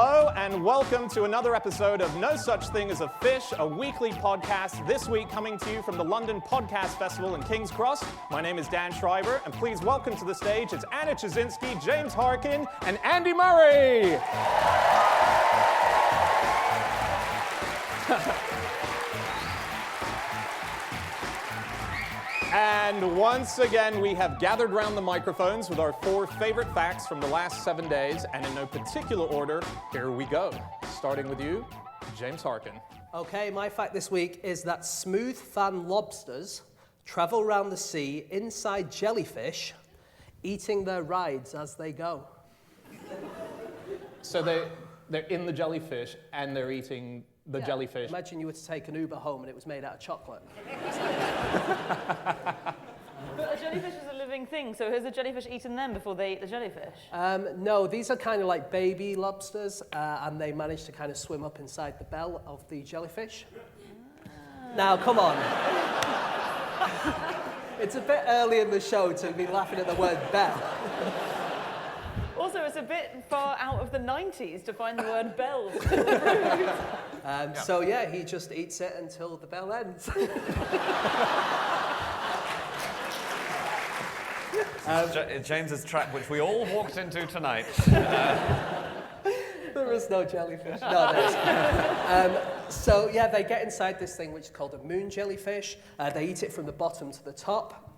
Hello and welcome to another episode of No Such Thing as a Fish, a weekly podcast. This week coming to you from the London Podcast Festival in King's Cross. My name is Dan Schreiber, and please welcome to the stage, it's Anna Chazinski, James Harkin, and Andy Murray. And once again, we have gathered round the microphones with our 4 favorite facts from the last 7 days, and in no particular order, here we go. Starting with you, James Harkin. Okay, my fact this week is that smooth fan lobsters travel around the sea inside jellyfish, eating their rides as they go. So they're in the jellyfish and they're eating the jellyfish. Imagine you were to take an Uber home and it was made out of chocolate. But a jellyfish is a living thing, so has the jellyfish eaten them before they eat the jellyfish? No, these are kind of like baby lobsters, and they manage to kind of swim up inside the bell of the jellyfish. Now, come on. It's a bit early in the show to be laughing at the word bell. Also, it's a bit far out of the 90s to find the word bells. So yeah, he just eats it until the bell ends. James's trap, which we all walked into tonight. There is no jellyfish. No, there is. So yeah, they get inside this thing which is called a moon jellyfish. They eat it from the bottom to the top.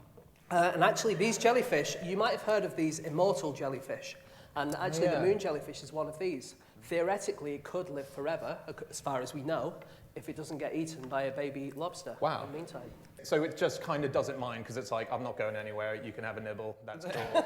And actually, these jellyfish, you might have heard of these immortal jellyfish. And actually, the moon jellyfish is one of these. Theoretically, it could live forever, as far as we know, if it doesn't get eaten by a baby lobster. Wow. In the meantime. So it just kind of doesn't mind because it's like, I'm not going anywhere, you can have a nibble, that's cool.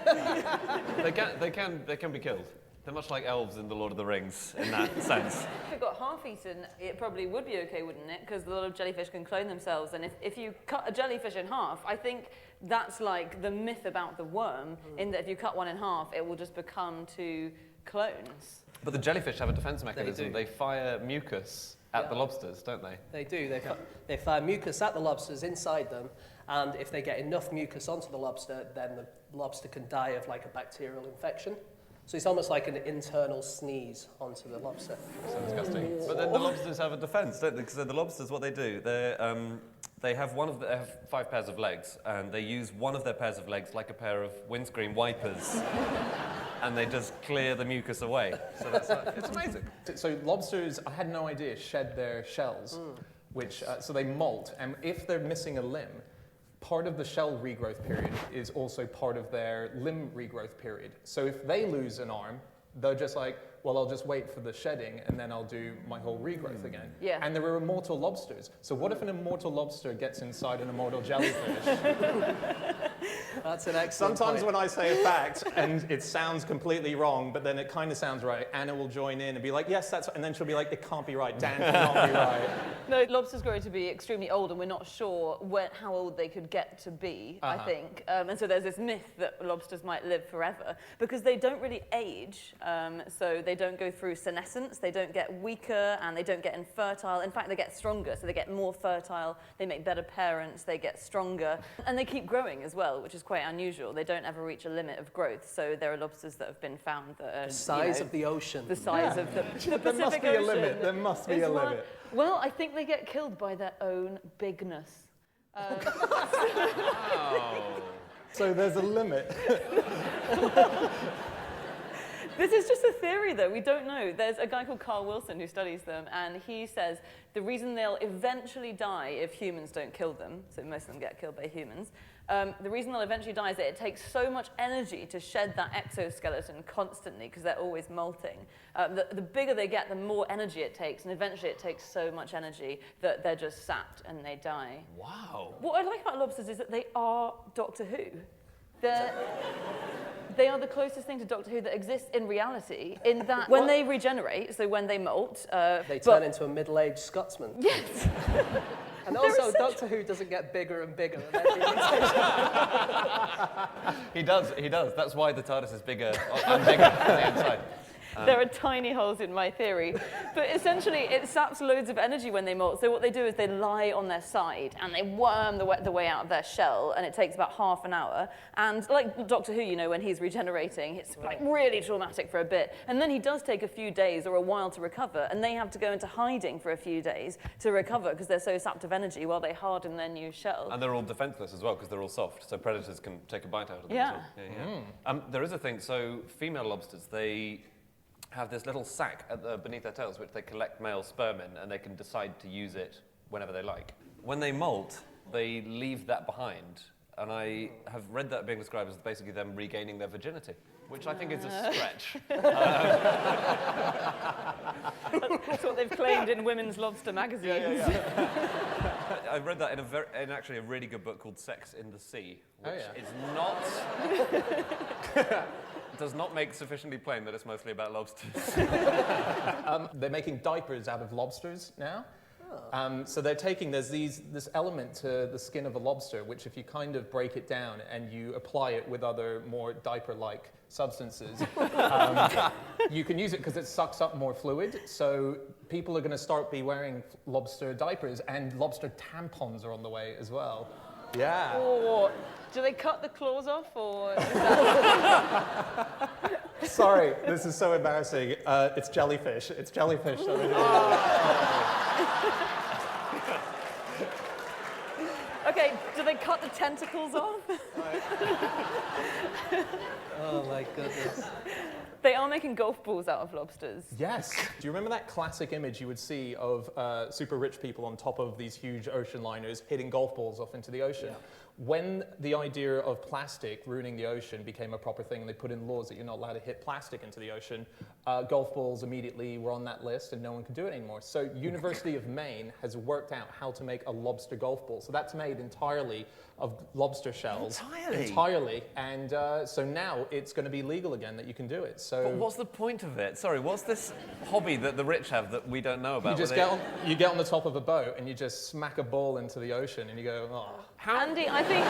They can be killed. They're much like elves in The Lord of the Rings in that sense. If it got half-eaten, it probably would be okay, wouldn't it? Because a lot of jellyfish can clone themselves, and if you cut a jellyfish in half, I think that's like the myth about the worm, in that if you cut one in half, it will just become 2 clones. But the jellyfish have a defense mechanism. do. They fire mucus at the lobsters, don't they? They do. They fire mucus at the lobsters inside them, and if they get enough mucus onto the lobster, then the lobster can die of like a bacterial infection. So it's almost like an internal sneeze onto the lobster. So disgusting. But then the lobsters have a defense, don't they? Because the lobsters, what they do, they have 5 pairs of legs, and they use one of their pairs of legs like a pair of windscreen wipers, and they just clear the mucus away. So it's amazing. So lobsters, I had no idea, shed their shells, which so they molt, and if they're missing a limb, part of the shell regrowth period is also part of their limb regrowth period. So if they lose an arm, they're just like, well, I'll just wait for the shedding and then I'll do my whole regrowth again. Yeah. And there are immortal lobsters. So what if an immortal lobster gets inside an immortal jellyfish? That's an excellent Sometimes point. when I say a fact and it sounds completely wrong, but then it kind of sounds right, Anna will join in and be like, yes, that's, and then she'll be like, it can't be right, Dan cannot be right. No, lobsters grow to be extremely old, and we're not sure how old they could get to be, I think. And so there's this myth that lobsters might live forever, because they don't really age, so they don't go through senescence, they don't get weaker, and they don't get infertile. In fact, they get stronger, so they get more fertile, they make better parents, they get stronger, and they keep growing as well, which is quite unusual. They don't ever reach a limit of growth, so there are lobsters that have been found that are... The size of the ocean. The size of the Pacific There must be a Ocean limit, there must be is a one- limit. Well, I think they get killed by their own bigness. So there's a limit. This is just a theory, though. We don't know. There's a guy called Carl Wilson who studies them, and he says the reason they'll eventually die if humans don't kill them, so most of them get killed by humans, the reason they'll eventually die is that it takes so much energy to shed that exoskeleton constantly, because they're always molting. The bigger they get, the more energy it takes, and eventually it takes so much energy that they're just sapped and they die. Wow. What I like about lobsters is that they are Doctor Who. They are the closest thing to Doctor Who that exists in reality, in that when they regenerate, so when they molt... They turn into a middle-aged Scotsman. Yes! And also, Doctor Who doesn't get bigger and bigger. He does. That's why the TARDIS is bigger and bigger on the inside. There are tiny holes in my theory. But essentially, it saps loads of energy when they molt. So what they do is they lie on their side and they worm the way out of their shell, and it takes about half an hour. And like Doctor Who, you know, when he's regenerating, it's like really traumatic for a bit. And then he does take a few days or a while to recover, and they have to go into hiding for a few days to recover because they're so sapped of energy while they harden their new shell. And they're all defenseless as well because they're all soft, so predators can take a bite out of them. Yeah. There is a thing, so female lobsters, they have this little sac beneath their tails which they collect male sperm in, and they can decide to use it whenever they like. When they molt, they leave that behind, and I have read that being described as basically them regaining their virginity, which I think is a stretch. That's what they've claimed in Women's Lobster magazines. I read that in actually a really good book called Sex in the Sea, which is not... does not make sufficiently plain that it's mostly about lobsters. They're making diapers out of lobsters now. So they're taking, there's this element to the skin of a lobster, which if you kind of break it down and you apply it with other more diaper-like substances, you can use it because it sucks up more fluid. So people are going to start wearing lobster diapers, and lobster tampons are on the way as well. Yeah. Or do they cut the claws off, or is Sorry, this is so embarrassing. It's jellyfish. It's jellyfish. That we're doing. Okay, do they cut the tentacles off? Oh my goodness. They are making golf balls out of lobsters. Yes. Do you remember that classic image you would see of super rich people on top of these huge ocean liners hitting golf balls off into the ocean? Yeah. When the idea of plastic ruining the ocean became a proper thing and they put in laws that you're not allowed to hit plastic into the ocean, golf balls immediately were on that list and no one could do it anymore. So University of Maine has worked out how to make a lobster golf ball. So that's made entirely of lobster shells. Entirely. And so now it's going to be legal again that you can do it. So but what's the point of it? Sorry, what's this hobby that the rich have that we don't know about? You just you get on the top of a boat and you just smack a ball into the ocean and you go, oh. Andy, I think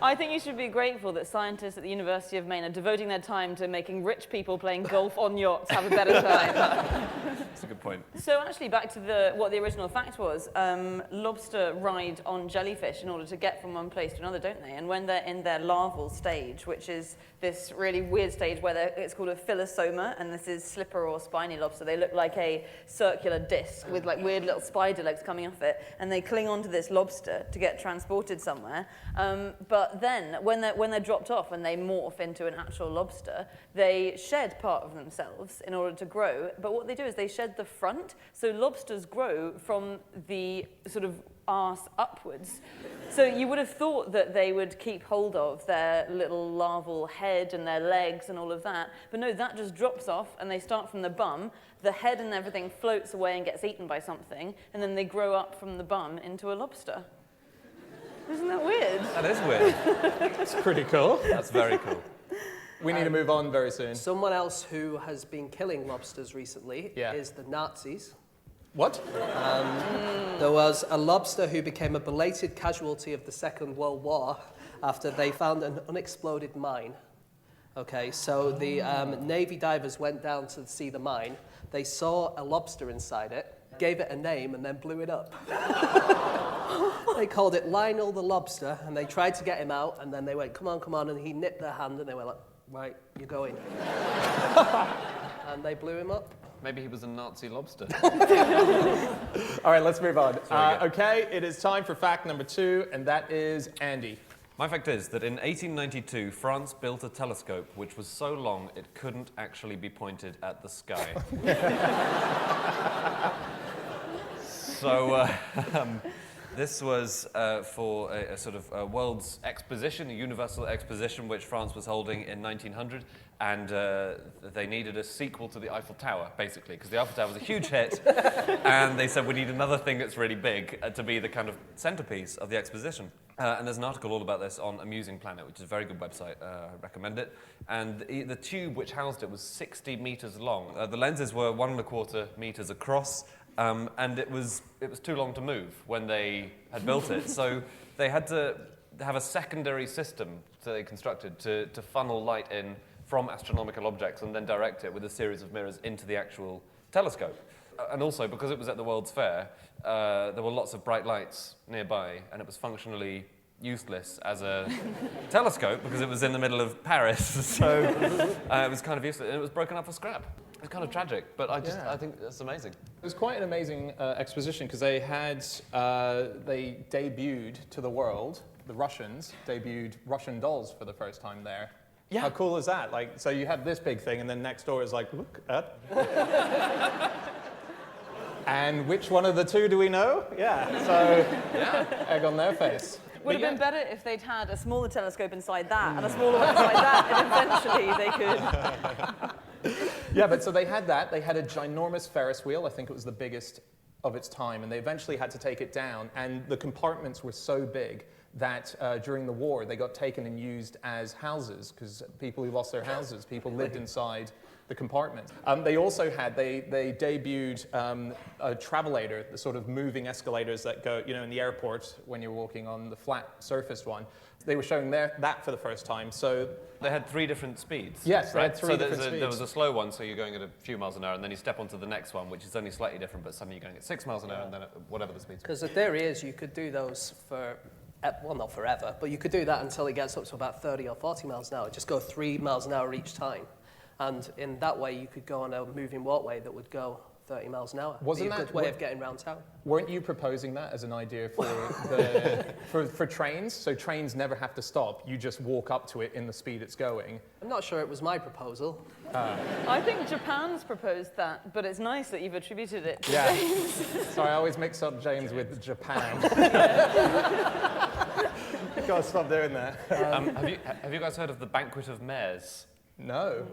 I think you should be grateful that scientists at the University of Maine are devoting their time to making rich people playing golf on yachts have a better time. That's a good point. So actually, back to what the original fact was, lobster ride on jellyfish in order to get from one place to another, don't they? And when they're in their larval stage, which is this really weird stage where it's called a philosoma, and this is slipper or spiny lobster. They look like a circular disc with like weird little spider legs coming off it, and they cling onto this lobster to get transported somewhere. But then, when they're dropped off and they morph into an actual lobster, they shed part of themselves in order to grow. But what they do is they shed the front, so lobsters grow from the sort of arse upwards. So you would have thought that they would keep hold of their little larval head and their legs and all of that, but no, that just drops off and they start from the bum. The head and everything floats away and gets eaten by something, and then they grow up from the bum into a lobster. Isn't that weird? That is weird. That's pretty cool. That's very cool. We need to move on very soon. Someone else who has been killing lobsters recently is the Nazis. What? There was a lobster who became a belated casualty of the Second World War after they found an unexploded mine. Okay, so the Navy divers went down to see the mine. They saw a lobster inside it, gave it a name, and then blew it up. They called it Lionel the Lobster, and they tried to get him out, and then they went, come on, and he nipped their hand, and they were like, right, you're going. And they blew him up. Maybe he was a Nazi lobster. All right, let's move on. Okay, it is time for fact number 2, and that is Andy. My fact is that in 1892, France built a telescope which was so long it couldn't actually be pointed at the sky. So this was for a sort of world's exposition, a universal exposition which France was holding in 1900, and they needed a sequel to the Eiffel Tower, basically, because the Eiffel Tower was a huge hit, and they said we need another thing that's really big to be the kind of centerpiece of the exposition. And there's an article all about this on Amusing Planet, which is a very good website. I recommend it. And the tube which housed it was 60 meters long. The lenses were 1.25 meters across, and it was too long to move when they had built it. So they had to have a secondary system that they constructed to funnel light in from astronomical objects and then direct it with a series of mirrors into the actual telescope. And also, because it was at the World's Fair, there were lots of bright lights nearby, and it was functionally useless as a telescope because it was in the middle of Paris, so it was kind of useless, and it was broken up for scrap. It's kind of tragic, but I think that's amazing. It was quite an amazing exposition because they debuted to the world, the Russians debuted Russian dolls for the first time there. Yeah. How cool is that? Like, so you had this big thing, and then next door is like, look at. And which one of the two do we know? Yeah, so egg on their face. Would have been better if they'd had a smaller telescope inside that and a smaller one inside that, and eventually they could. Yeah, but so they had that. They had a ginormous Ferris wheel. I think it was the biggest of its time, and they eventually had to take it down. And the compartments were so big that during the war they got taken and used as houses because people who lost their houses, people lived inside the compartment. They also had, they debuted a travelator, the sort of moving escalators that go, in the airport when you're walking on the flat surfaced one. They were showing that for the first time. So they had 3 different speeds. Yes, they right? had 3 different speeds. There was a slow one, so you're going at a few miles an hour, and then you step onto the next one, which is only slightly different, but suddenly you're going at 6 miles an hour, and then whatever the speed. Because the theory is you could do those for, well, not forever, but you could do that until it gets up to about 30 or 40 miles an hour. Just go 3 miles an hour each time. And in that way, you could go on a moving walkway that would go 30 miles an hour. Wasn't that a good way of getting around town? Weren't you proposing that as an idea for for trains? So trains never have to stop. You just walk up to it in the speed it's going. I'm not sure it was my proposal. I think Japan's proposed that, but it's nice that you've attributed it to Yeah. James. Sorry, I always mix up James with Japan. You've got to stop doing that. Have you guys heard of the Banquet of Mayors? No.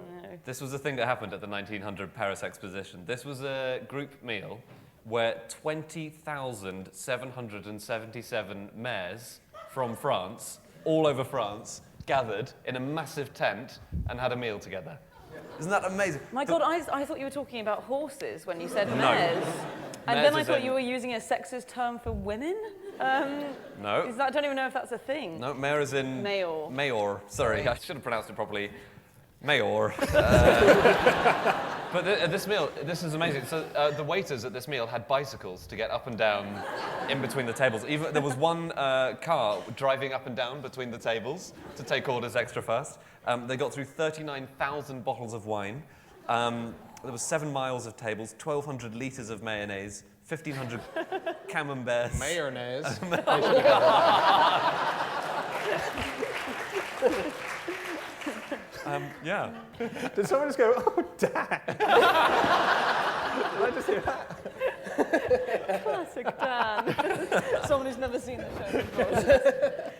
This was a thing that happened at the 1900 Paris Exposition. This was a group meal where 20,777 mayors from France, all over France, gathered in a massive tent and had a meal together. Isn't that amazing? My God, I thought you were talking about horses when you said No. mares. And Mares then I is thought in- you were using a sexist term for women. No. I don't even know if that's a thing. No, mayor is in... Mayor. Mayor. Sorry, I should have pronounced it properly. Mayor. But this meal, this is amazing. So the waiters at this meal had bicycles to get up and down in between the tables. Even there was one car driving up and down between the tables to take orders extra fast. They got through 39,000 bottles of wine. There was 7 miles of tables, 1,200 litres of mayonnaise, 1,500 camemberts. Mayonnaise. Yeah. Did someone just go, oh, Dan? Did I just hear that? Classic Dan. Someone who's never seen the show before.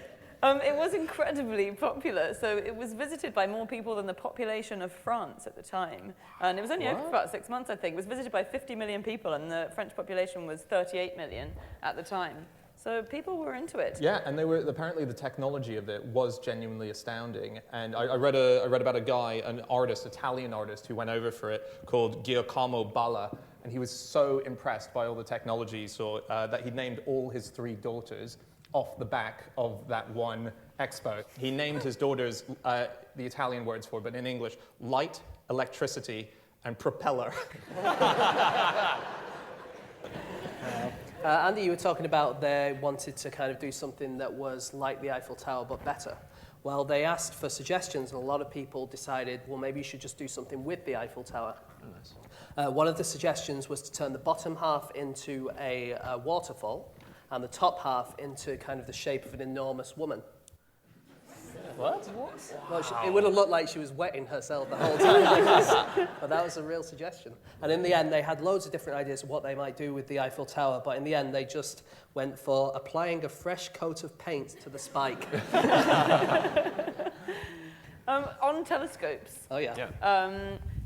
It was incredibly popular, so it was visited by more people than the population of France at the time. And it was only open for about 6 months, I think. It was visited by 50 million people, and the French population was 38 million at the time. So people were into it. Yeah, and they were apparently the technology of it was genuinely astounding. And I read about a guy, an artist, Italian artist, who went over for it called Giacomo Balla, and he was so impressed by all the technology that he named all his 3 daughters off the back of that one expo. He named his daughters the Italian words for it, but in English, light, electricity, and propeller. Andy, you were talking about they wanted to kind of do something that was like the Eiffel Tower, but better. Well, they asked for suggestions, and a lot of people decided, well, maybe you should just do something with the Eiffel Tower. Oh, nice. One of the suggestions was to turn the bottom half into a waterfall, and the top half into kind of the shape of an enormous woman. What? Well, it would have looked like she was wetting herself the whole time like this, but that was a real suggestion. And in the end, they had loads of different ideas of what they might do with the Eiffel Tower, but in the end, they just went for applying a fresh coat of paint to the spike. On telescopes. Oh, yeah.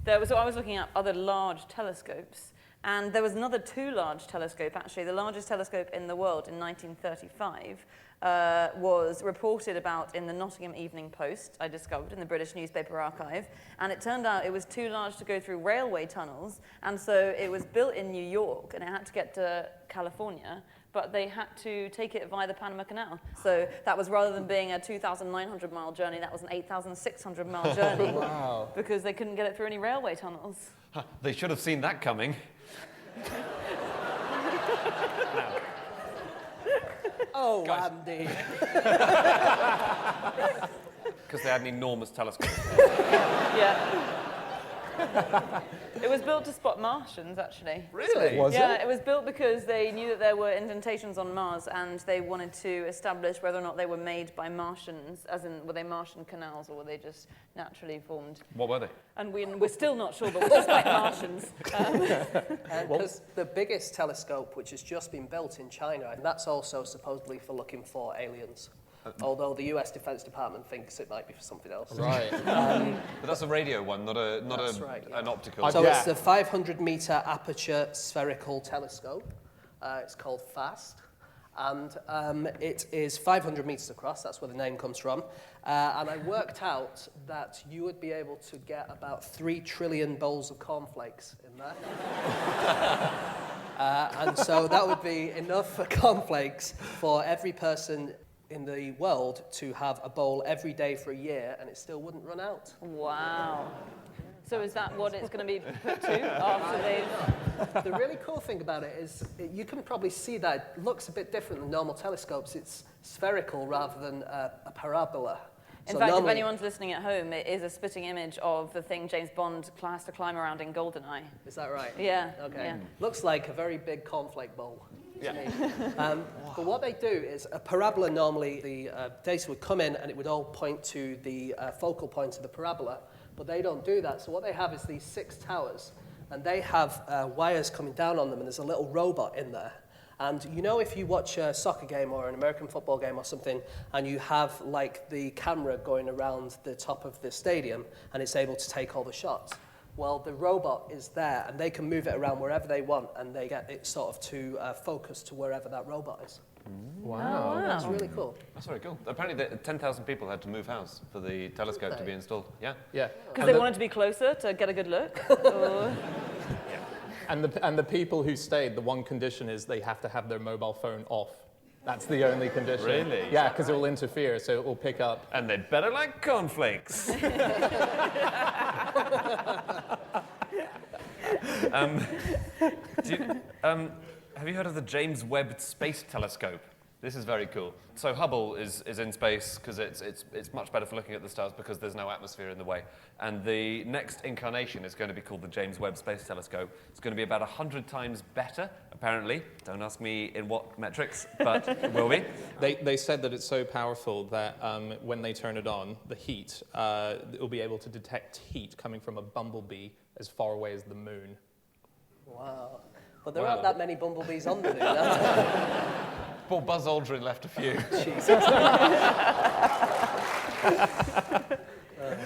So I was looking at other large telescopes, and there was another 2 large telescope, actually, the largest telescope in the world in 1935. was reported about in the Nottingham Evening Post, I discovered, in the British newspaper archive. And it turned out it was too large to go through railway tunnels. And so it was built in New York, and it had to get to California, but they had to take it via the Panama Canal. So that was, rather than being a 2,900-mile journey, that was an 8,600-mile journey. Wow. Because they couldn't get it through any railway tunnels. They should have seen that coming. Oh, Guys. Andy. Because they had an enormous telescope. Yeah. It was built to spot Martians, actually. Really? Was Yeah, it? it was built because they knew that there were indentations on Mars, and they wanted to establish whether or not they were made by Martians, as in, were they Martian canals, or were they just naturally formed? What were they? And we're still not sure, but we'll suspect Martians. Because the biggest telescope, which has just been built in China, and that's also supposedly for looking for aliens. Although the US Defense Department thinks it might be for something else. Right. But that's a radio one, not That's right, yeah. an optical. So Yeah. it's the 500-meter aperture spherical telescope. It's called FAST. And it is 500 meters across. That's where the name comes from. And I worked out that you would be able to get about 3 trillion bowls of cornflakes in there. And so that would be enough cornflakes for every person in the world to have a bowl every day for a year, and it still wouldn't run out. Wow. So is that what it's going to be put to after they've... The really cool thing about it is you can probably see that it looks a bit different than normal telescopes. It's spherical rather than a parabola. In fact, if anyone's listening at home, it is a spitting image of the thing James Bond has to climb around in GoldenEye. Is that right? Yeah. Okay. Yeah. Looks like a very big cornflake bowl. Yeah. But what they do is a parabola, normally the data would come in and it would all point to the focal point of the parabola, but they don't do that. So what they have is these 6 towers, and they have wires coming down on them, and there's a little robot in there. And you know, if you watch a soccer game or an American football game or something, and you have like the camera going around the top of the stadium, and it's able to take all the shots. Well, the robot is there, and they can move it around wherever they want, and they get it sort of to focus to wherever that robot is. Wow. That's really cool. That's very cool. Apparently, 10,000 people had to move house for the telescope to be installed. Yeah. Yeah. Because they wanted to be closer to get a good look? Or... And the people who stayed, the one condition is they have to have their mobile phone off. That's the only condition. Really? Yeah, because it will interfere, so it will pick up. And they'd better like cornflakes. Have you heard of the James Webb Space Telescope? This is very cool. So Hubble is in space because it's much better for looking at the stars because there's no atmosphere in the way. And the next incarnation is going to be called the James Webb Space Telescope. It's going to be about 100 times better, apparently. Don't ask me in what metrics, but it will be. They said that it's so powerful that when they turn it on, the heat, it will be able to detect heat coming from a bumblebee as far away as the moon. Wow. But there aren't that many bumblebees on the moon, are there? Poor Buzz Aldrin left a few.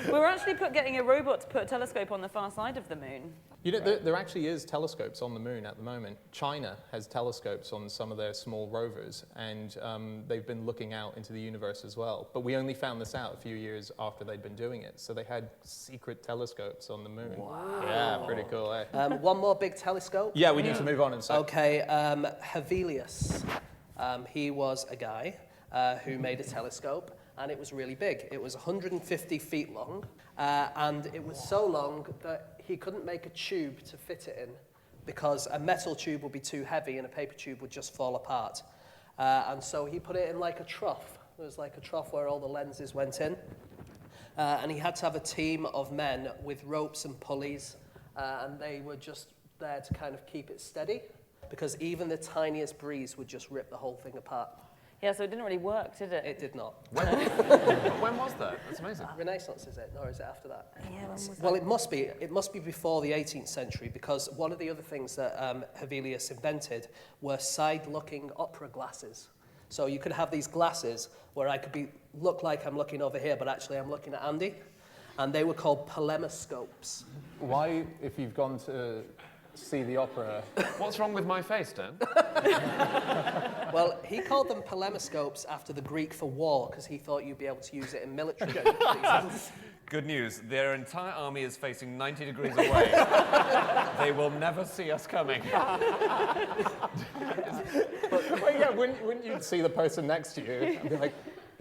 We were actually getting a robot to put a telescope on the far side of the moon. You know, there actually is telescopes on the moon at the moment. China has telescopes on some of their small rovers, and they've been looking out into the universe as well. But we only found this out a few years after they'd been doing it. So they had secret telescopes on the moon. Wow. Yeah, pretty cool, eh? One more big telescope. Yeah, we need to move on in a sec. Okay, Hevelius. He was a guy who made a telescope, and it was really big. It was 150 feet long, and it was so long that he couldn't make a tube to fit it in because a metal tube would be too heavy and a paper tube would just fall apart. And so he put it in like a trough. There was like a trough where all the lenses went in. And he had to have a team of men with ropes and pulleys, and they were just there to kind of keep it steady because even the tiniest breeze would just rip the whole thing apart. Yeah, so it didn't really work, did it? It did not. When was that? That's amazing. Renaissance, is it? Or is it after that? Yeah, when was Well, it must be. It must be before the 18th century because one of the other things that Hevelius invented were side-looking opera glasses. So you could have these glasses where I could look like I'm looking over here, but actually I'm looking at Andy. And they were called polemoscopes. Why, if you've gone to see the opera. What's wrong with my face, Dan? Well, he called them polemiscopes after the Greek for war because he thought you'd be able to use it in military. Good news, their entire army is facing 90 degrees away. They will never see us coming. Well, yeah, wouldn't you see the person next to you and be like,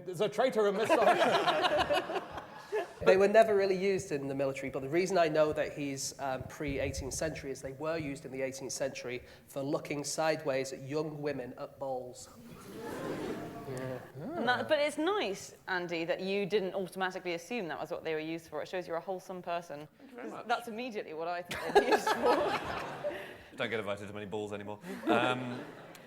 there's a traitor in this side? They were never really used in the military, but the reason I know that he's pre-18th century is they were used in the 18th century for looking sideways at young women at balls. But it's nice, Andy, that you didn't automatically assume that was what they were used for. It shows you're a wholesome person. Thank you very much. That's immediately what I think they're used for. Don't get invited to many balls anymore. No,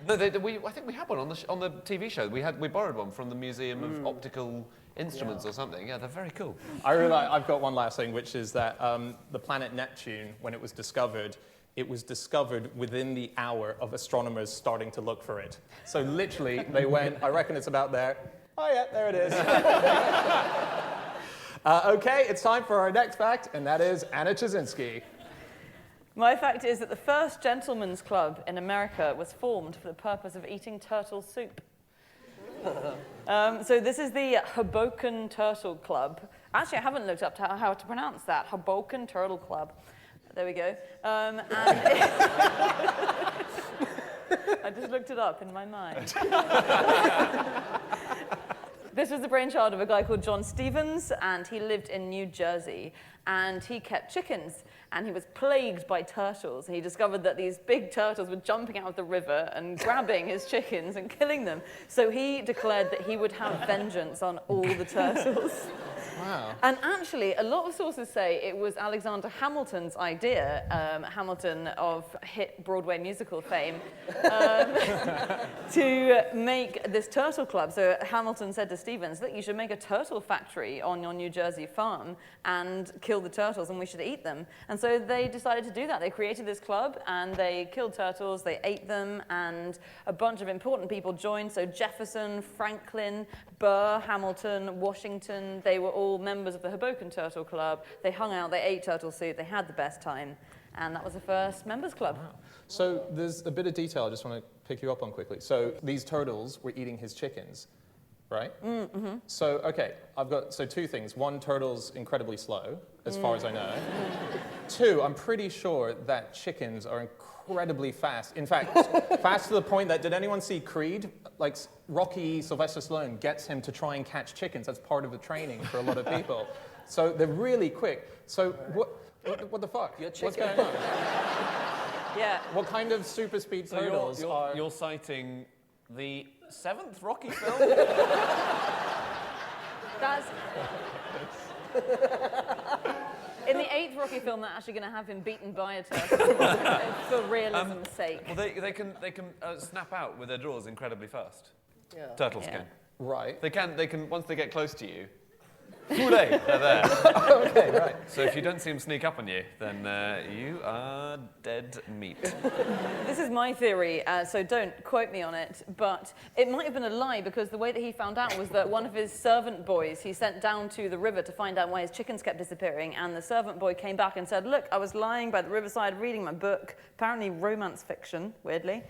I think we had one on the TV show. We borrowed one from the Museum of Optical Instruments or something. Yeah, they're very cool. I've got one last thing, which is that the planet Neptune, when it was discovered within the hour of astronomers starting to look for it. So literally, they went, I reckon it's about there. Oh yeah, there it is. Okay, it's time for our next fact, and that is Anna Chazinski. My fact is that the first gentleman's club in America was formed for the purpose of eating turtle soup. So this is the Hoboken Turtle Club. Actually, I haven't looked up how to pronounce that. Hoboken Turtle Club. There we go. And I just looked it up in my mind. This was the brainchild of a guy called John Stevens, and he lived in New Jersey. And he kept chickens, and he was plagued by turtles. And he discovered that these big turtles were jumping out of the river and grabbing his chickens and killing them. So he declared that he would have vengeance on all the turtles. Wow. And actually, a lot of sources say it was Alexander Hamilton's idea, Hamilton of hit Broadway musical fame, to make this turtle club. So Hamilton said to Stevens, look, you should make a turtle factory on your New Jersey farm and kill the turtles, and we should eat them. And so they decided to do that. They created this club, and they killed turtles, they ate them, and a bunch of important people joined. So Jefferson, Franklin, Burr, Hamilton, Washington, they were all members of the Hoboken Turtle Club. They hung out, they ate turtle soup, they had the best time. And that was the first members club. Wow. So there's a bit of detail I just want to pick you up on quickly. So these turtles were eating his chickens, right? Mm-hmm. So, okay, I've got two things. One, turtles incredibly slow, as far as I know. Two, I'm pretty sure that chickens are incredibly fast. In fact, fast to the point that, did anyone see Creed? Like, Rocky Sylvester Stallone gets him to try and catch chickens. That's part of the training for a lot of people. So they're really quick. So what the fuck? What's going on? Yeah. What kind of super speed turtles are... You're citing the 7th Rocky film? That's... In the 8th Rocky film, they're actually going to have him beaten by a turtle for realism's sake. Well, they can snap out with their jaws incredibly fast. Yeah. Turtles can. Right. They can once they get close to you. They're there. Okay, right. So if you don't see them sneak up on you, then you are dead meat. This is my theory, so don't quote me on it, but it might have been a lie because the way that he found out was that one of his servant boys he sent down to the river to find out why his chickens kept disappearing, and the servant boy came back and said, look, I was lying by the riverside reading my book, apparently romance fiction, weirdly,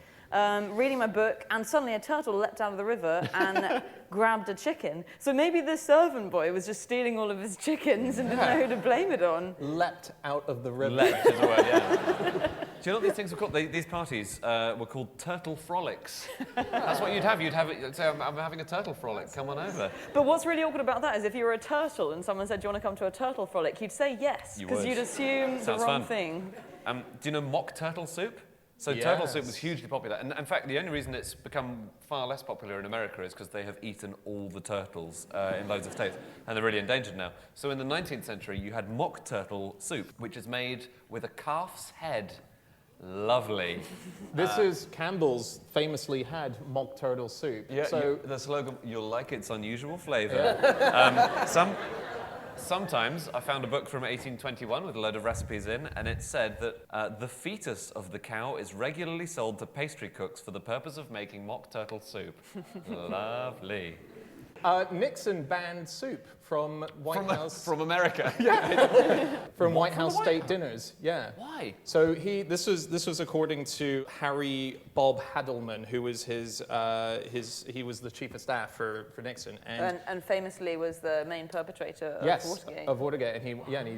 reading my book, and suddenly a turtle leapt out of the river and grabbed a chicken. So maybe this servant boy was just stealing all of his chickens and didn't know who to blame it on. Leapt out of the river. Leapt is a word, yeah. Do you know what these things were called? These parties were called turtle frolics. That's what you'd have. You'd say, I'm having a turtle frolic, come on over. But what's really awkward about that is if you were a turtle and someone said, do you want to come to a turtle frolic, you'd say yes, because you'd assume the wrong thing. Do you know mock turtle soup? So Yes. turtle soup was hugely popular. And in fact, the only reason it's become far less popular in America is because they have eaten all the turtles in loads of states. And they're really endangered now. So in the 19th century, you had mock turtle soup, which is made with a calf's head. Lovely. This is Campbell's famously had mock turtle soup. Yeah, so the slogan, you'll like its unusual flavour. Sometimes I found a book from 1821 with a load of recipes in, and it said that the fetus of the cow is regularly sold to pastry cooks for the purpose of making mock turtle soup. Lovely. Nixon banned soup from White House. From America. From White House state dinners, yeah. Why? So this was according to Harry Bob Hadelman, who was he was the chief of staff for Nixon, And famously was the main perpetrator of Watergate. of Watergate, and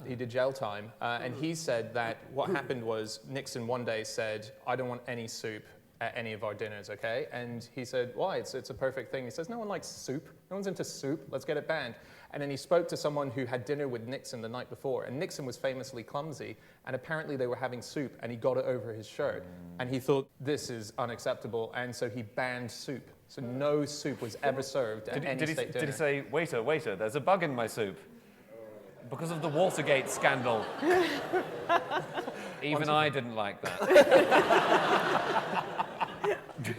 he did jail time, and he said that what happened was Nixon one day said, "I don't want any soup at any of our dinners, okay?" And he said, "Why? It's a perfect thing." He says, "No one likes soup. No one's into soup. Let's get it banned." And then he spoke to someone who had dinner with Nixon the night before, and Nixon was famously clumsy, and apparently they were having soup, and he got it over his shirt, and he thought, this is unacceptable, and so he banned soup. So no soup was ever served at any state dinner. Did he say, waiter, there's a bug in my soup? Because of the Watergate scandal. Even I didn't like that.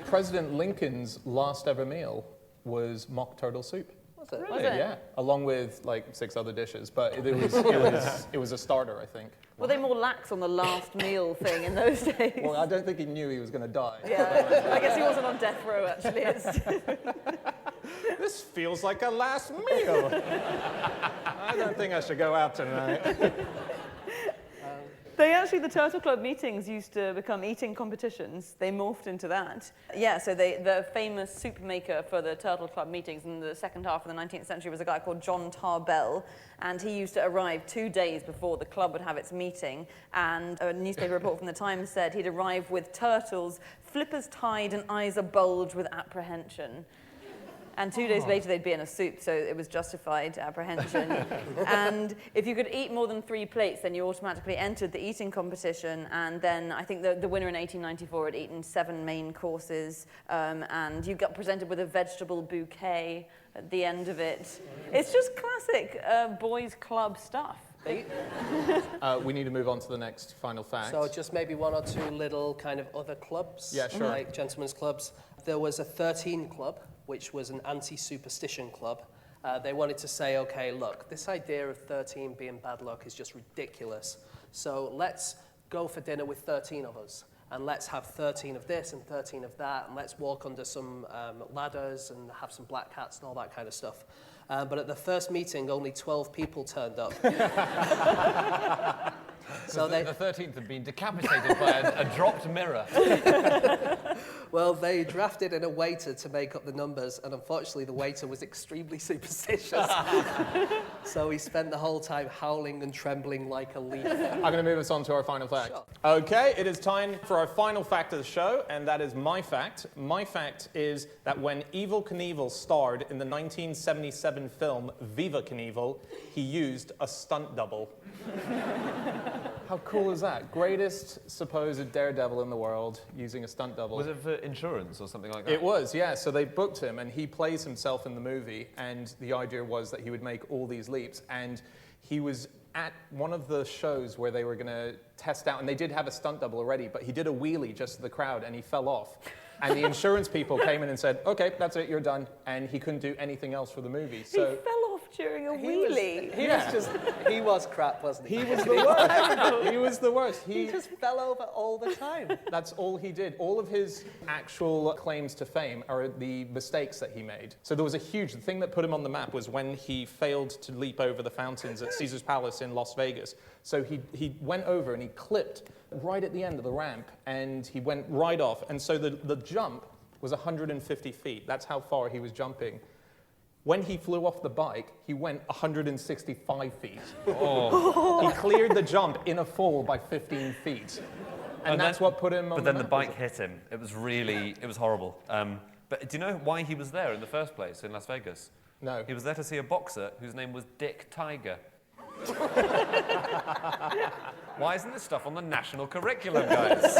President Lincoln's last ever meal was mock turtle soup. Was it? Was it? Yeah, along with like 6 other dishes, but it was a starter, I think. Were they more lax on the last meal thing in those days? Well, I don't think he knew he was going to die. Yeah, I guess he wasn't on death row, actually. This feels like a last meal. I don't think I should go out tonight. The Turtle Club meetings used to become eating competitions. They morphed into that. Yeah, so the famous soup maker for the Turtle Club meetings in the second half of the 19th century was a guy called John Tarbell, and he used to arrive 2 days before the club would have its meeting, and a newspaper report from the Times said he'd arrive with turtles, flippers tied and eyes abulged with apprehension. And 2 days later, they'd be in a soup, so it was justified apprehension. And if you could eat more than 3 plates, then you automatically entered the eating competition. And then I think the winner in 1894 had eaten 7 main courses, and you got presented with a vegetable bouquet at the end of it. It's just classic boys' club stuff. We need to move on to the next final fact. So just maybe 1 or 2 little kind of other clubs. Yeah, sure. Like gentlemen's clubs. There was a 13 club, which was an anti-superstition club. They wanted to say, okay, look, this idea of 13 being bad luck is just ridiculous. So let's go for dinner with 13 of us. And let's have 13 of this and 13 of that. And let's walk under some ladders and have some black cats and all that kind of stuff. But at the first meeting, only 12 people turned up. So the 13th had been decapitated by a dropped mirror. Well, they drafted in a waiter to make up the numbers, and unfortunately the waiter was extremely superstitious. So he spent the whole time howling and trembling like a leaf. I'm going to move us on to our final fact. Sure. Okay, it is time for our final fact of the show, and that is my fact. My fact is that when Evel Knievel starred in the 1977 film Viva Knievel, he used a stunt double. How cool is that? Greatest supposed daredevil in the world using a stunt double. Was it for insurance or something like that? It was, yeah. So they booked him, and he plays himself in the movie, and the idea was that he would make all these leaps, and he was at one of the shows where they were going to test out, and they did have a stunt double already, but he did a wheelie just to the crowd, and he fell off. And the insurance people came in and said, okay, that's it, you're done. And he couldn't do anything else for the movie. So He fell off during a wheelie. He was crap, wasn't he? he was the worst. He was the worst. He just fell over all the time. That's all he did. All of his actual claims to fame are the mistakes that he made. So there was the thing that put him on the map was when he failed to leap over the fountains at Caesar's Palace in Las Vegas. So he went over and he clipped right at the end of the ramp, and he went right off. And so the jump was 150 feet. That's how far he was jumping. When he flew off the bike, he went 165 feet. Oh. He cleared the jump in a fall by 15 feet. And that's what put him on But then the map, bike hit him. It was horrible. But do you know why he was there in the first place in Las Vegas? No. He was there to see a boxer whose name was Dick Tiger. Why isn't this stuff on the national curriculum, guys?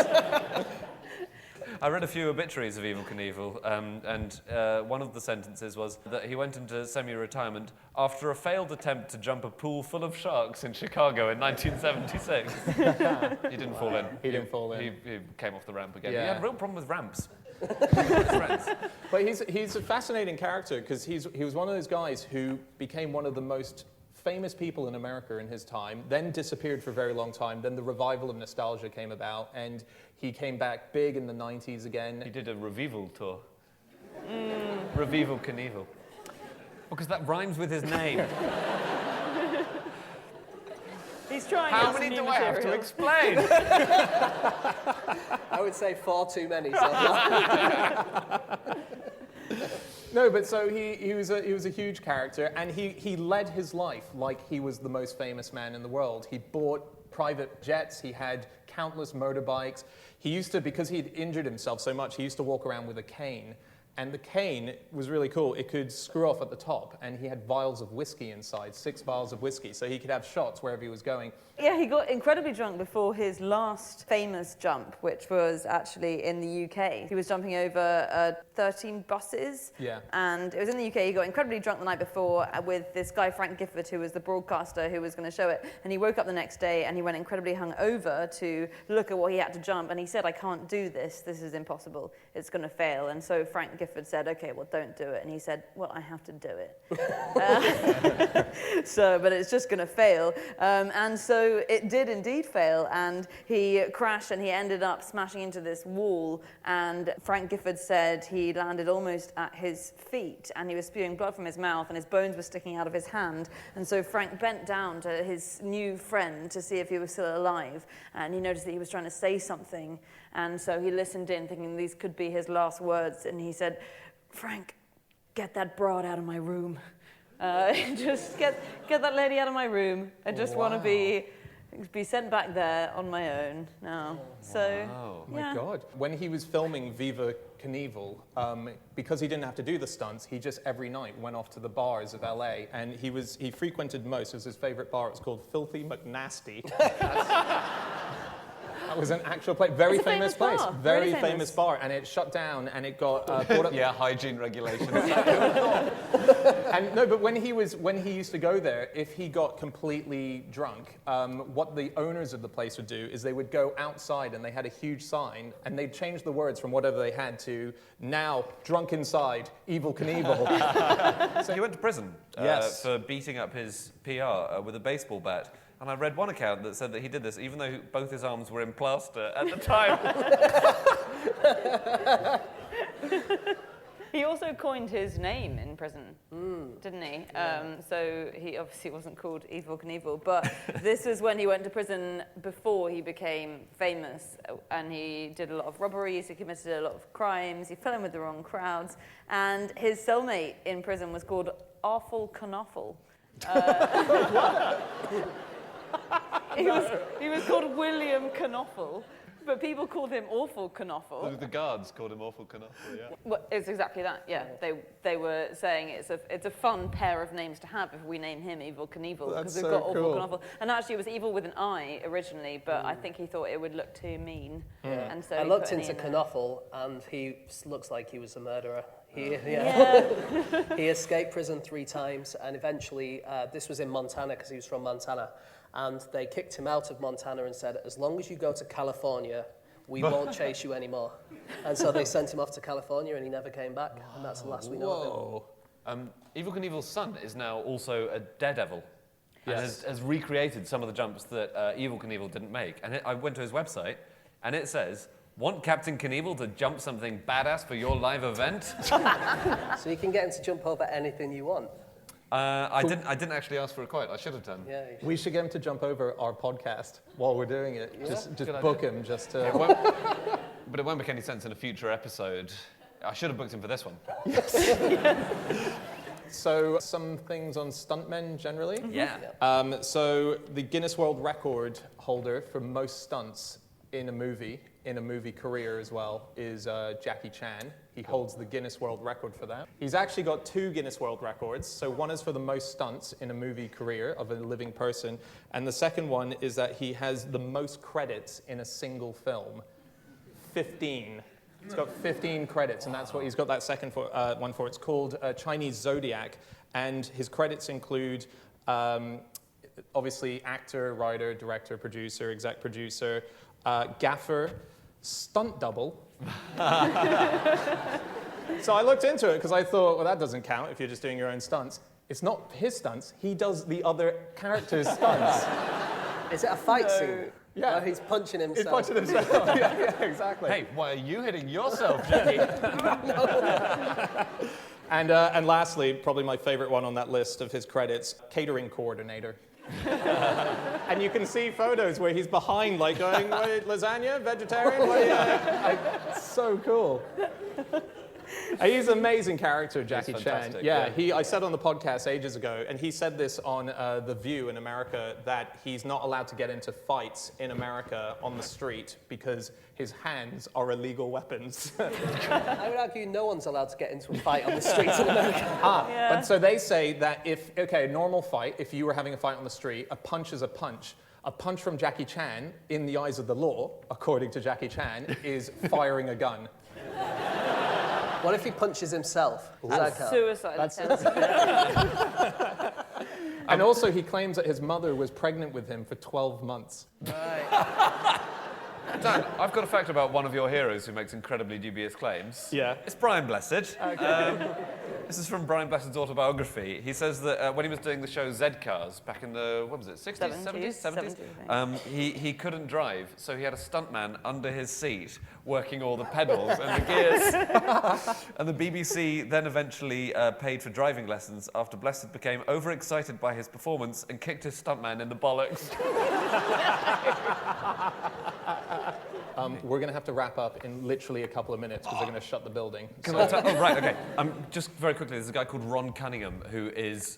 I read a few obituaries of Evel Knievel, and one of the sentences was that he went into semi-retirement after a failed attempt to jump a pool full of sharks in Chicago in 1976. He didn't fall in. He didn't fall in. He came off the ramp again. Yeah. He had a real problem with ramps. But he's a fascinating character because he was one of those guys who became one of the most famous people in America in his time, then disappeared for a very long time. Then the revival of nostalgia came about, and he came back big in the 90s again. He did a revival tour. Revival Knievel. Because that rhymes with his name. He's trying How out some many new do I have to material. explain? I would say 4 too many. So No, but so he was a huge character, and he led his life like he was the most famous man in the world. He bought private jets. He had countless motorbikes. He used to, because he'd injured himself so much, he used to walk around with a cane. And the cane was really cool. It could screw off at the top, and he had vials of whiskey inside, 6 vials of whiskey, so he could have shots wherever he was going. Yeah, he got incredibly drunk before his last famous jump, which was actually in the UK. He was jumping over 13 buses. Yeah. And it was in the UK. He got incredibly drunk the night before with this guy, Frank Gifford, who was the broadcaster who was going to show it. And he woke up the next day and he went incredibly hungover to look at what he had to jump. And he said, I can't do this. This is impossible. It's going to fail. And so Frank Gifford said, okay, well, don't do it. And he said, well, I have to do it. But it's just going to fail. And so it did indeed fail, and he crashed and he ended up smashing into this wall, and Frank Gifford said he landed almost at his feet and he was spewing blood from his mouth and his bones were sticking out of his hand. And so Frank bent down to his new friend to see if he was still alive, and he noticed that he was trying to say something, and so he listened in thinking these could be his last words, and he said, Frank, get that broad out of my room. Just get that lady out of my room. I just want to be sent back there on my own now. So, Oh my God. When he was filming Viva Knievel, because he didn't have to do the stunts, he just every night went off to the bars of LA, and he frequented most. It was his favorite bar. It was called Filthy McNasty. That was an actual place, very It's a famous famous place, bar, very really famous famous. bar, and it shut down, and it got brought up. Yeah, hygiene regulations. And no, but when he used to go there, if he got completely drunk, what the owners of the place would do is they would go outside, and they had a huge sign, and they'd change the words from whatever they had to now drunk inside, Evel Knievel. So he went to prison Yes. for beating up his PR with a baseball bat. And I read one account that said that he did this even though both his arms were in plaster at the time. he also coined his name in prison, didn't he? So he obviously wasn't called Evel Knievel, but this is when he went to prison before he became famous, and he did a lot of robberies, he committed a lot of crimes, he fell in with the wrong crowds, and his cellmate in prison was called Awful Knoffel. He was called William Knoffel, but people called him Awful Knoffel. The guards called him Awful Knoffel, yeah. Well, it's exactly that, yeah. They were saying it's a fun pair of names to have if we name him Evel Knievel, because we've so got Awful cool. Knoffel. And actually it was Evil with an I originally, but I think he thought it would look too mean. And so I he looked put an E into in there. Knoffel, and he looks like he was a murderer. He escaped prison 3 times, and eventually, this was in Montana because he was from Montana, and they kicked him out of Montana and said, as long as you go to California, we won't chase you anymore. And so they sent him off to California, and he never came back, and that's the last we know of him. Evel Knievel's son is now also a daredevil. And has recreated some of the jumps that Evel Knievel didn't make. And I went to his website, and it says, want Captain Knievel to jump something badass for your live event? So you can get him to jump over anything you want. I didn't actually ask for a quote. I should have done. Yeah. We should get him to jump over our podcast while we're doing it. Just book him, just to... But it won't make any sense in a future episode. I should have booked him for this one. So, some things on stuntmen generally. Yeah. So, the Guinness World Record holder for most stunts in a movie career as well, is Jackie Chan. He holds the Guinness World Record for that. He's actually got 2 Guinness World Records. So one is for the most stunts in a movie career of a living person, and the second one is that he has the most credits in a single film. 15. He's got 15 credits, and that's what he's got that second one for. It's called Chinese Zodiac, and his credits include obviously actor, writer, director, producer, exec producer, gaffer, stunt double. So I looked into it because I thought, well, that doesn't count if you're just doing your own stunts. It's not his stunts. He does the other character's stunts. Is it a fight scene? Yeah. Where he's punching himself. He's punching himself. yeah, exactly. Hey, why are you hitting yourself, Jackie? And lastly, probably my favorite one on that list of his credits, catering coordinator. And you can see photos where he's behind, like going, "Wait, lasagna, vegetarian?" So cool. He's an amazing character, Jackie Chan. I said on the podcast ages ago, and he said this on The View in America, that he's not allowed to get into fights in America on the street because his hands are illegal weapons. I would argue no one's allowed to get into a fight on the streets in America. But so they say that a normal fight, if you were having a fight on the street, a punch is a punch. A punch from Jackie Chan, in the eyes of the law, according to Jackie Chan, is firing a gun. What if he punches himself? That's suicide. And also, he claims that his mother was pregnant with him for 12 months. Right. Dan, I've got a fact about one of your heroes who makes incredibly dubious claims. Yeah. It's Brian Blessed. Okay. This is from Brian Blessed's autobiography. He says that when he was doing the show Z-Cars back in the, 60s, 70s? He couldn't drive, so he had a stuntman under his seat working all the pedals and the gears. And the BBC then eventually paid for driving lessons after Blessed became overexcited by his performance and kicked his stuntman in the bollocks. We're going to have to wrap up in literally a couple of minutes because they're going to shut the building. Right, okay. Just very quickly, there's a guy called Ron Cunningham who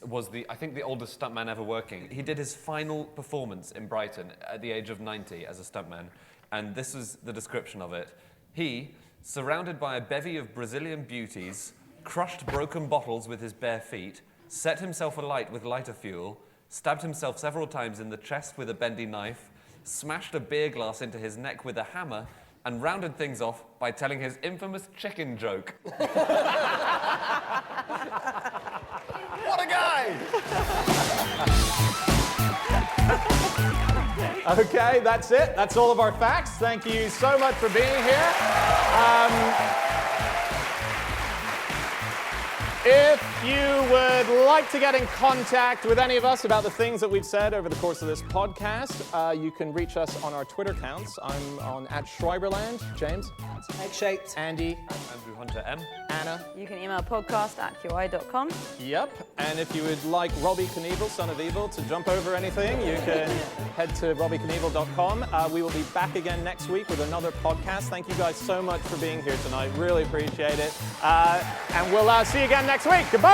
was I think the oldest stuntman ever working. He did his final performance in Brighton at the age of 90 as a stuntman, and this is the description of it. He, surrounded by a bevy of Brazilian beauties, crushed broken bottles with his bare feet, set himself alight with lighter fuel, stabbed himself several times in the chest with a bendy knife, smashed a beer glass into his neck with a hammer, and rounded things off by telling his infamous chicken joke. What a guy! Okay, that's it. That's all of our facts. Thank you so much for being here. If you would like to get in contact with any of us about the things that we've said over the course of this podcast, you can reach us on our Twitter accounts. I'm on @Schreiberland. James? Egg-shaped. Andy? Andrew Hunter M. Anna? You can email podcast@qi.com. Yep. And if you would like Robbie Knievel, son of Evil, to jump over anything, you can head to robbieknievel.com. We will be back again next week with another podcast. Thank you guys so much for being here tonight. Really appreciate it. And we'll see you again next week. Goodbye.